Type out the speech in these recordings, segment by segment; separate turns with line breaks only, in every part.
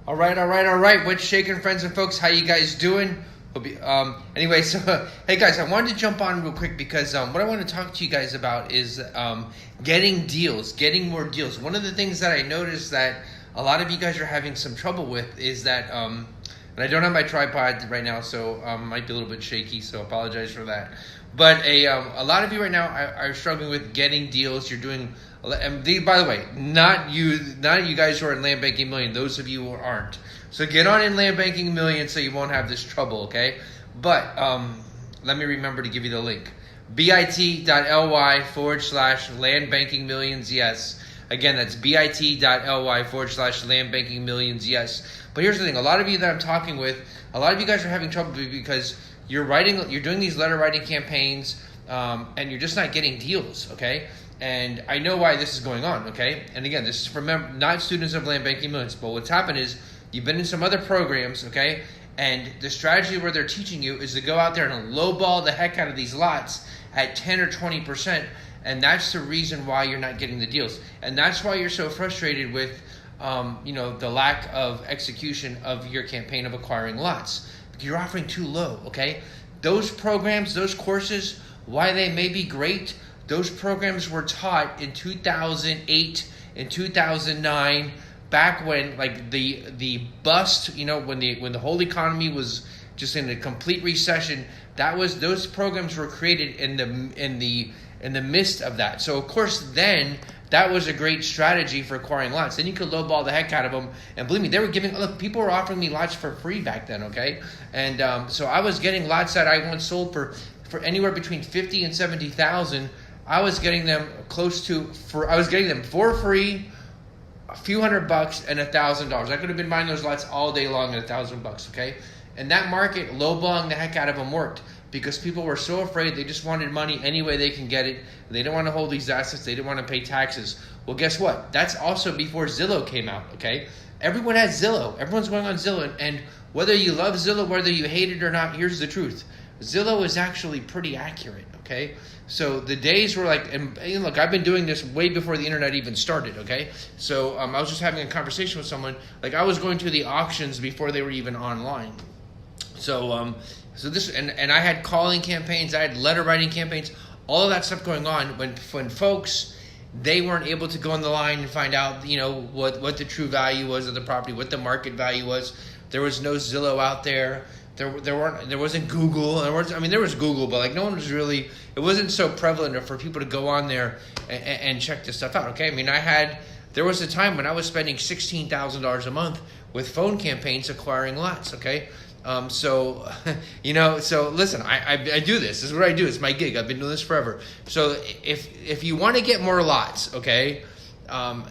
All right. What's shaking, friends and folks? How you guys doing? Anyway, so hey guys, I wanted to jump on real quick because what I want to talk to you guys about is getting deals, getting more deals. One of the things that I noticed that a lot of you guys are having some trouble with is that, and I don't have my tripod right now, so might be a little bit shaky, so apologize for that. But a lot of you right now are struggling with getting deals. You're doing, and by the way, not you guys who are in Land Banking Million. Those of you who aren't. So get on in Land Banking Million so you won't have this trouble, okay? But let me remember to give you the link. bit.ly/Land Banking Millions, yes. Again, that's bit.ly/Land Banking Millions, yes. But here's the thing: a lot of you that I'm talking with, a lot of you guys are having trouble because you're doing these letter writing campaigns, and you're just not getting deals, okay? And I know why this is going on, okay? And again, this is for not students of Land Banking Millions, but what's happened is you've been in some other programs, okay? And the strategy where they're teaching you is to go out there and lowball the heck out of these lots at 10 or 20%, and that's the reason why you're not getting the deals. And that's why you're so frustrated with, the lack of execution of your campaign of acquiring lots. You're offering too low, okay? Those programs, those courses, why they may be great, those programs were taught in 2008, in 2009, back when like the bust, when the whole economy was just in a complete recession. Those programs were created in the midst of that. So of course then that was a great strategy for acquiring lots. Then you could lowball the heck out of them, and believe me, people were offering me lots for free back then, okay? And so I was getting lots that I once sold for anywhere between $50,000 and $70,000. I was getting them for free, a few $100 and $1,000. I could have been buying those lots all day long at $1,000, okay? And that market, lowballing the heck out of them, worked because people were so afraid. They just wanted money any way they can get it. They didn't want to hold these assets. They didn't want to pay taxes. Well, guess what? That's also before Zillow came out, okay? Everyone has Zillow. Everyone's going on Zillow. And whether you love Zillow, whether you hate it or not, here's the truth. Zillow is actually pretty accurate, okay? So the days were like, and look, I've been doing this way before the internet even started, okay? So I was just having a conversation with someone. Like I was going to the auctions before they were even online. So this, and I had calling campaigns, I had letter writing campaigns, all of that stuff going on when folks, they weren't able to go on the line and find out, what the true value was of the property, what the market value was. There was no Zillow out there. There wasn't Google. There was Google, but like no one was really, it wasn't so prevalent for people to go on there and check this stuff out. Okay. There was a time when I was spending $16,000 a month with phone campaigns acquiring lots. Okay. So listen, I do this. This is what I do. It's my gig. I've been doing this forever. So if you want to get more lots, okay,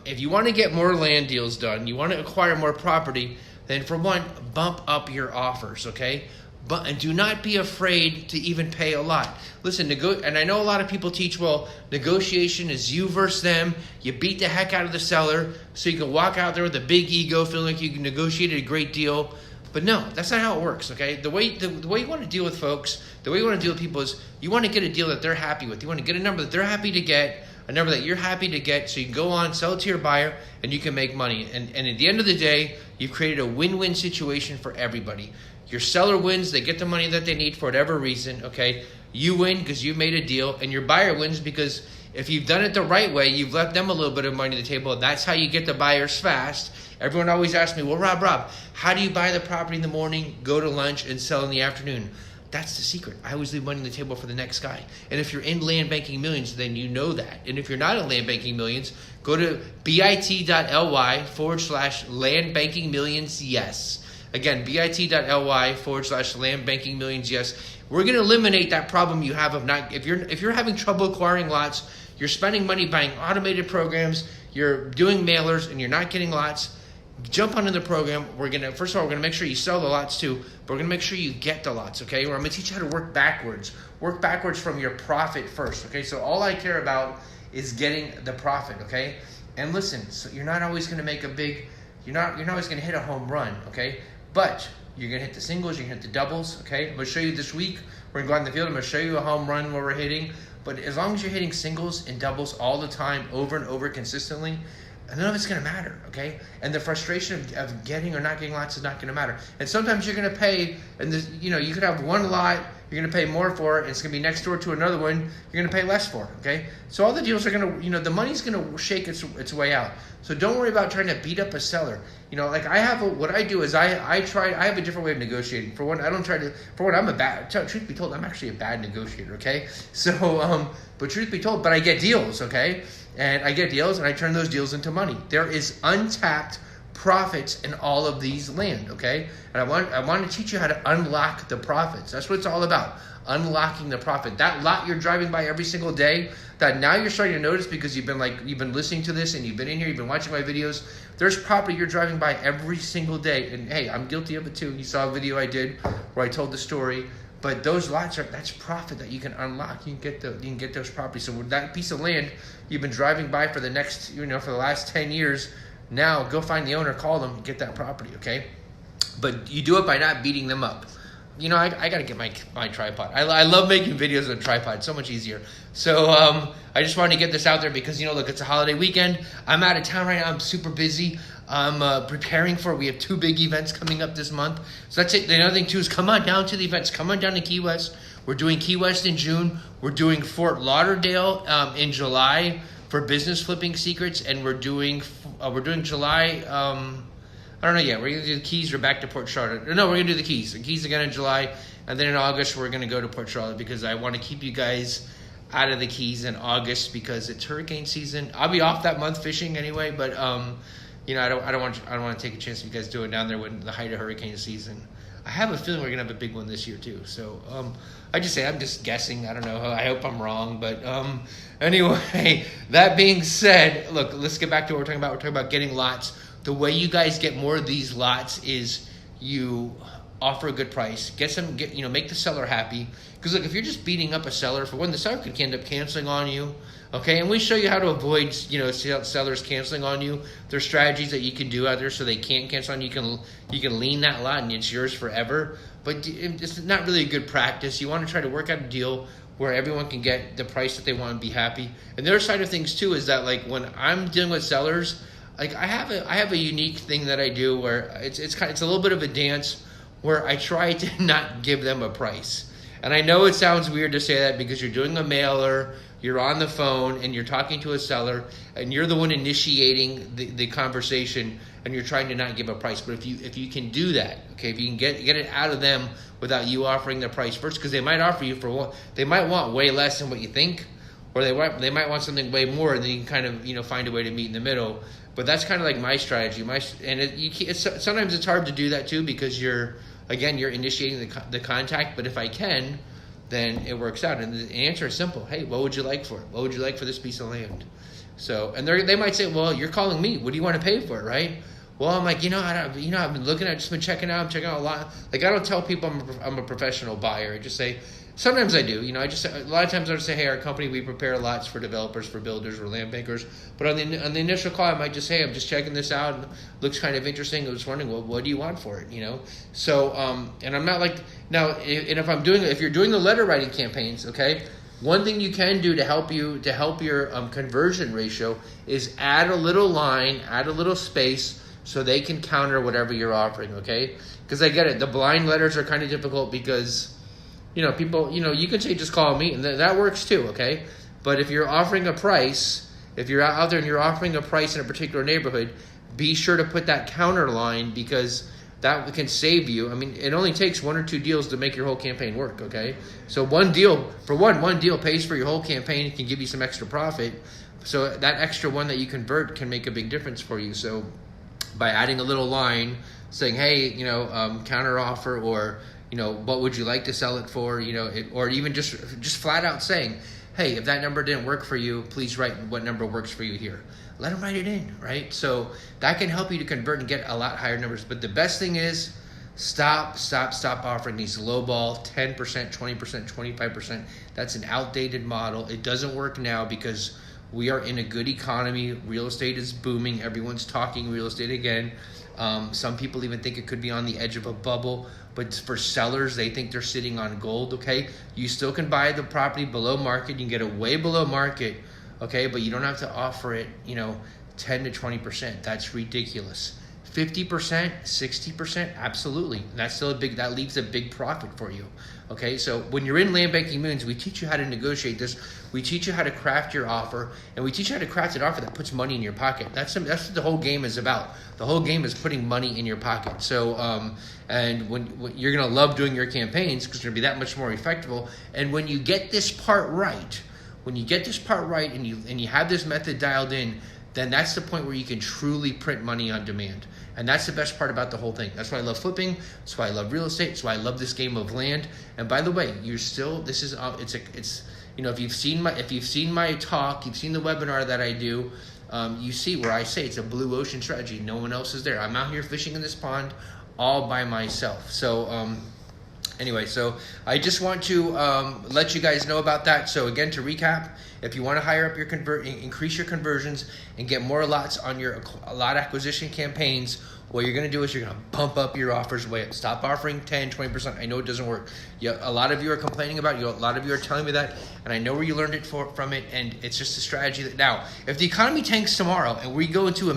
if you want to get more land deals done, you want to acquire more property, then for one, bump up your offers, okay? And do not be afraid to even pay a lot. Listen, and I know a lot of people teach, well, negotiation is you versus them. You beat the heck out of the seller so you can walk out there with a big ego, feeling like you negotiated a great deal. But no, that's not how it works, okay? The way you want to deal with folks, the way you want to deal with people is you want to get a deal that they're happy with. You want to get a number that they're happy to get, a number that you're happy to get, so you can go on, sell it to your buyer, and you can make money. And at the end of the day, you've created a win-win situation for everybody. Your seller wins, they get the money that they need for whatever reason, okay? You win because you made a deal, and your buyer wins because if you've done it the right way, you've left them a little bit of money on the table, and that's how you get the buyers fast. Everyone always asks me, well, Rob, how do you buy the property in the morning, go to lunch, and sell in the afternoon? That's the secret. I always leave money on the table for the next guy. And if you're in Land Banking Millions, then you know that. And if you're not in Land Banking Millions, go to bit.ly/Land Banking Millions, yes. Again, bit.ly/Land Banking Millions, yes. We're going to eliminate that problem you have of not, if you're having trouble acquiring lots, you're spending money buying automated programs, you're doing mailers, and you're not getting lots. Jump onto the program. First of all, we're gonna make sure you sell the lots too, but we're gonna make sure you get the lots, okay? We're gonna teach you how to work backwards. Work backwards from your profit first, okay? So all I care about is getting the profit, okay? And listen, so you're not always gonna make you're not always gonna hit a home run, okay? But you're gonna hit the singles, you're gonna hit the doubles, okay? I'm gonna show you this week. We're gonna go out in the field. I'm gonna show you a home run where we're hitting. But as long as you're hitting singles and doubles all the time, over and over consistently, And none of it's going to matter, okay? And the frustration of getting or not getting lots is not going to matter. And sometimes you're going to pay, and this, you could have one lot, you're going to pay more for it, and it's going to be next door to another one, you're going to pay less for, okay? So all the deals are going to, the money's going to shake its way out. So don't worry about trying to beat up a seller. Like what I do is I have a different way of negotiating. For one, truth be told, I'm actually a bad negotiator, okay? So, but truth be told, but I get deals, okay? And I get deals, and I turn those deals into money. There is untapped profits in all of these land, okay? And I want to teach you how to unlock the profits. That's what it's all about, unlocking the profit. That lot you're driving by every single day, that now you're starting to notice because you've been listening to this, and you've been in here, you've been watching my videos. There's property you're driving by every single day, and hey, I'm guilty of it too. You saw a video I did where I told the story. But those lots that's profit that you can unlock. You can get those properties. So with that piece of land you've been driving by for the last 10 years, now go find the owner, call them, get that property, okay? But you do it by not beating them up. I got to get my tripod. I love making videos on tripod. It's so much easier. So I just wanted to get this out there because, look, it's a holiday weekend. I'm out of town right now. I'm super busy. I'm preparing we have 2 big events coming up this month. So that's it. The other thing, too, is come on down to the events. Come on down to Key West. We're doing Key West in June. We're doing Fort Lauderdale in July for business flipping secrets. And we're doing July... I don't know yet. We're going to do the Keys or back to Port Charlotte. No, we're going to do the Keys. The Keys again in July. And then in August, we're going to go to Port Charlotte because I want to keep you guys out of the Keys in August because it's hurricane season. I'll be off that month fishing anyway, but I don't want to take a chance of you guys doing down there when the height of hurricane season. I have a feeling we're going to have a big one this year too. So I'm just guessing. I don't know. I hope I'm wrong. But anyway, that being said, look, let's get back to what we're talking about. We're talking about getting lots. The way you guys get more of these lots is you offer a good price, make the seller happy. Because look, if you're just beating up a seller, for one, the seller could end up canceling on you. Okay, and we show you how to avoid, sellers canceling on you. There's strategies that you can do out there so they can't cancel on you. You can lien that lot and it's yours forever. But it's not really a good practice. You want to try to work out a deal where everyone can get the price that they want and be happy. And the other side of things too is that like when I'm dealing with sellers, like I have a unique thing that I do where it's a little bit of a dance where I try to not give them a price. And I know it sounds weird to say that because you're doing a mailer, you're on the phone, and you're talking to a seller, and you're the one initiating the conversation, and you're trying to not give a price. But if you can do that, okay, if you can get it out of them without you offering the price first, because they might offer you they might want way less than what you think, or they might want something way more, and then you can kind of find a way to meet in the middle. But that's kind of like my strategy. Sometimes it's hard to do that too because you're initiating the contact. But if I can, then it works out. And the answer is simple. Hey, what would you like for it? What would you like for this piece of land? So, and they might say, well, you're calling me. What do you want to pay for it, right? Well, I'm like, I've been looking at, just been checking out. I'm checking out a lot. Like, I don't tell people I'm a professional buyer. I just say. Sometimes I do, a lot of times I would say, hey, our company, we prepare lots for developers, for builders, or land bankers. But on the initial call, I might just say, I'm just checking this out. And looks kind of interesting. I was wondering, well, what do you want for it, So, and I'm not like, now, and if you're doing the letter writing campaigns, okay, one thing you can do to help your conversion ratio is add a little line, add a little space so they can counter whatever you're offering, okay? Because I get it. The blind letters are kind of difficult because... people, you can say just call me, and that works too, okay? But if you're offering a price, if you're out there and you're offering a price in a particular neighborhood, be sure to put that counter line because that can save you. I mean, it only takes 1 or 2 deals to make your whole campaign work, okay? So one deal pays for your whole campaign, can give you some extra profit. So that extra one that you convert can make a big difference for you. So by adding a little line saying, hey, counter offer, or what would you like to sell it for? Or even just flat out saying, hey, if that number didn't work for you, please write what number works for you here. Let them write it in, right? So that can help you to convert and get a lot higher numbers. But the best thing is stop offering these lowball 10%, 20%, 25%. That's an outdated model. It doesn't work now because we are in a good economy. Real estate is booming. Everyone's talking real estate again. Some people even think it could be on the edge of a bubble, but for sellers, they think they're sitting on gold, okay? You still can buy the property below market. You can get it way below market, okay? But you don't have to offer it, 10 to 20%. That's ridiculous. 50%, 60%, absolutely. That's still that leaves a big profit for you. Okay, so when you're in Land Banking Millions, we teach you how to negotiate this. We teach you how to craft your offer, and we teach you how to craft an offer that puts money in your pocket. That's what the whole game is about. The whole game is putting money in your pocket. So, and when you're gonna love doing your campaigns because it's gonna be that much more effective. And when you get this part right, and you have this method dialed in, then that's the point where you can truly print money on demand. And that's the best part about the whole thing. That's why I love flipping. That's why I love real estate. That's why I love this game of land. And by the way, if you've seen my talk, you've seen the webinar that I do, you see where I say it's a blue ocean strategy. No one else is there. I'm out here fishing in this pond all by myself. So anyway, so I just want to let you guys know about that. So again, to recap, if you want to hire up your increase your conversions and get more lots on your lot acquisition campaigns, what you're going to do is you're going to bump up your offers way up. Stop offering 10, 20%. I know it doesn't work. A lot of you are complaining about it. A lot of you are telling me that, and I know where you learned it from it, and it's just a strategy that now, if the economy tanks tomorrow and we go into we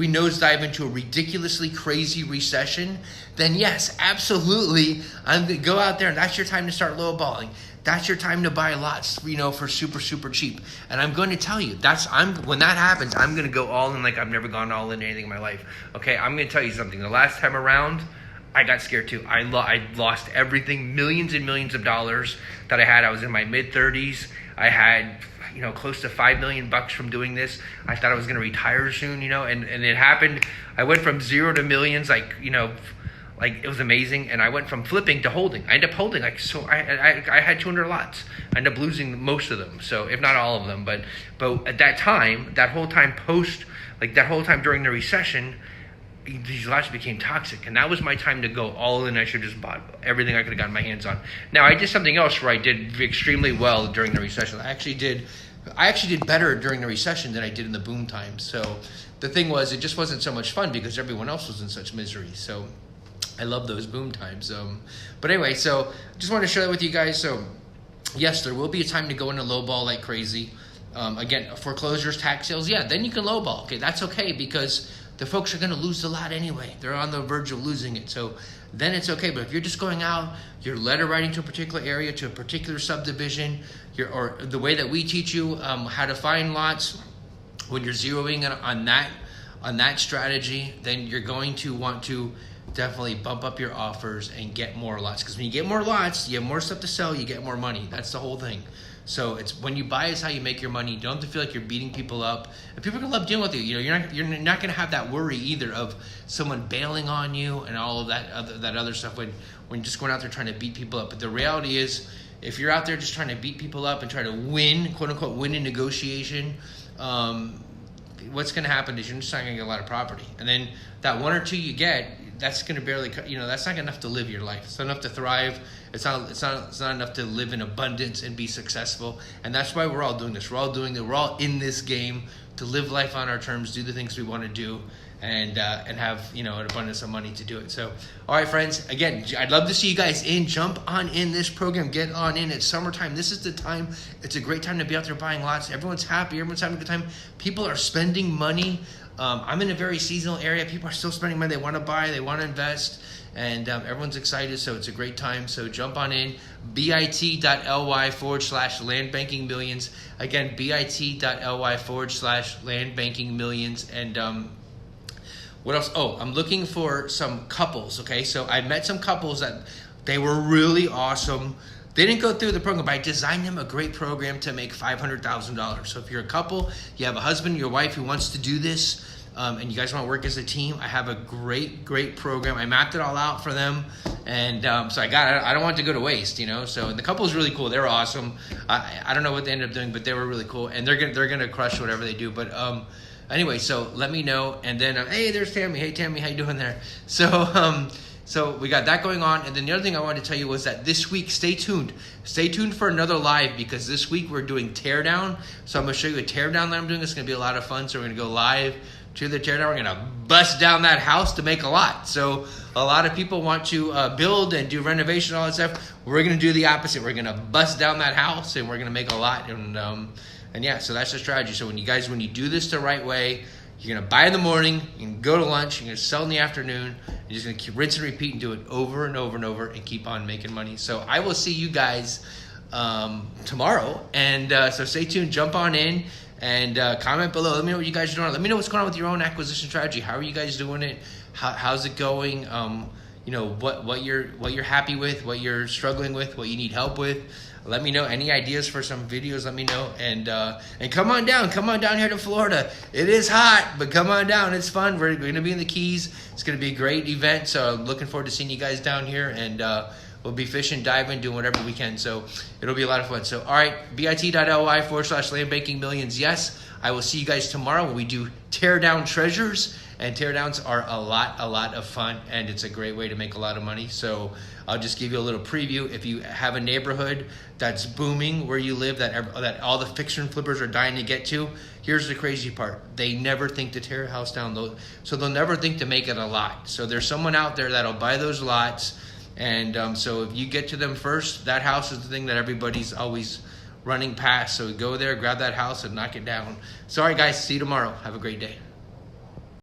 nosedive into a ridiculously crazy recession, then yes, absolutely, I'm going to go out there, and that's your time to start lowballing. That's your time to buy lots, for super, super cheap. And I'm going to tell you, when that happens, I'm going to go all in like I've never gone all in anything in my life. Okay, I'm going to tell you something. The last time around, I got scared too. I lost everything, millions and millions of dollars that I had. I was in my mid-30s. I had, close to $5 million from doing this. I thought I was going to retire soon, and it happened. I went from zero to millions, like it was amazing, and I went from flipping to holding. I ended up holding, I had 200 lots. I ended up losing most of them, so if not all of them. But at that time, that whole time during the recession, these lots became toxic, and that was my time to go all in. I should have just bought everything I could have gotten my hands on. Now I did something else where I did extremely well during the recession. I actually did better during the recession than I did in the boom times. So the thing was, it just wasn't so much fun because everyone else was in such misery. So I love those boom times. But anyway, so I just want to share that with you guys. So yes, there will be a time to go into lowball like crazy. Again, foreclosures, tax sales, then you can lowball. Okay, that's okay because the folks are going to lose the lot anyway. They're on the verge of losing it. So then it's okay. But if you're just going out, you're letter writing to a particular area, to a particular subdivision, or the way that we teach you how to find lots, when you're zeroing in on that strategy, then you're going to want to definitely bump up your offers and get more lots. Because when you get more lots, you have more stuff to sell, you get more money. That's the whole thing. So it's when you buy is how you make your money. You don't have to feel like you're beating people up. And people are gonna love dealing with you. You're not gonna have that worry either of someone bailing on you and all of that other stuff when you're just going out there trying to beat people up. But the reality is, if you're out there just trying to beat people up and try to win, quote unquote, win in negotiation, what's gonna happen is you're just not gonna get a lot of property. And then that one or two you get, that's going to barely, that's not enough to live your life. It's not enough to thrive. It's not enough to live in abundance and be successful. And that's why we're all doing this. We're all in this game to live life on our terms, do the things we want to do, and have an abundance of money to do it. So, all right, friends. Again, I'd love to see you guys jump on in this program. Get on in. It's summertime. This is the time. It's a great time to be out there buying lots. Everyone's happy. Everyone's having a good time. People are spending money. I'm in a very seasonal area. People are still spending money. They want to buy. They want to invest. And everyone's excited, so it's a great time. So jump on in, bit.ly/landbankingmillions. Again, bit.ly/landbankingmillions. And what else? Oh, I'm looking for some couples, okay? So I met some couples that they were really awesome. They didn't go through the program, but I designed them a great program to make $500,000. So if you're a couple, you have a husband, your wife who wants to do this, and you guys want to work as a team, I have a great program. I mapped it all out for them, and so I don't want it to go to waste, So and the couple is really cool. They were awesome. I don't know what they ended up doing, but they were really cool, and they're gonna crush whatever they do. But anyway, so let me know, and then hey, there's Tammy. Hey, Tammy, how you doing there? So we got that going on. And then the other thing I wanted to tell you was that this week, stay tuned. Stay tuned for another live, because this week we're doing teardown. So I'm going to show you a teardown that I'm doing. It's going to be a lot of fun. So we're going to go live to the teardown. We're going to bust down that house to make a lot. So a lot of people want to build and do renovation, all that stuff. We're going to do the opposite. We're going to bust down that house and we're going to make a lot. And And yeah, so that's the strategy. So when you do this the right way, you're gonna buy in the morning, you can go to lunch, you're gonna sell in the afternoon, you're just gonna keep rinse and repeat and do it over and over and over and keep on making money. So I will see you guys tomorrow, and so stay tuned, jump on in and comment below. Let me know what you guys are doing. Let me know what's going on with your own acquisition strategy. How are you guys doing it? How's it going? You know, what you're happy with, what you're struggling with, what you need help with. Let me know. Any ideas for some videos, let me know. And come on down here to Florida. It is hot, but come on down. It's fun. We're going to be in the Keys. It's going to be a great event. So I'm looking forward to seeing you guys down here. And we'll be fishing, diving, doing whatever we can. So it'll be a lot of fun. So, all right, bit.ly/landbankingmillions. Yes, I will see you guys tomorrow when we do tear down treasures. And teardowns are a lot of fun, and it's a great way to make a lot of money. So I'll just give you a little preview. If you have a neighborhood that's booming where you live, that all the fixer and flippers are dying to get to, here's the crazy part. They never think to tear a house down, though, so they'll never think to make it a lot. So there's someone out there that'll buy those lots, and so if you get to them first, that house is the thing that everybody's always running past. So go there, grab that house, and knock it down. So all right, guys, see you tomorrow. Have a great day.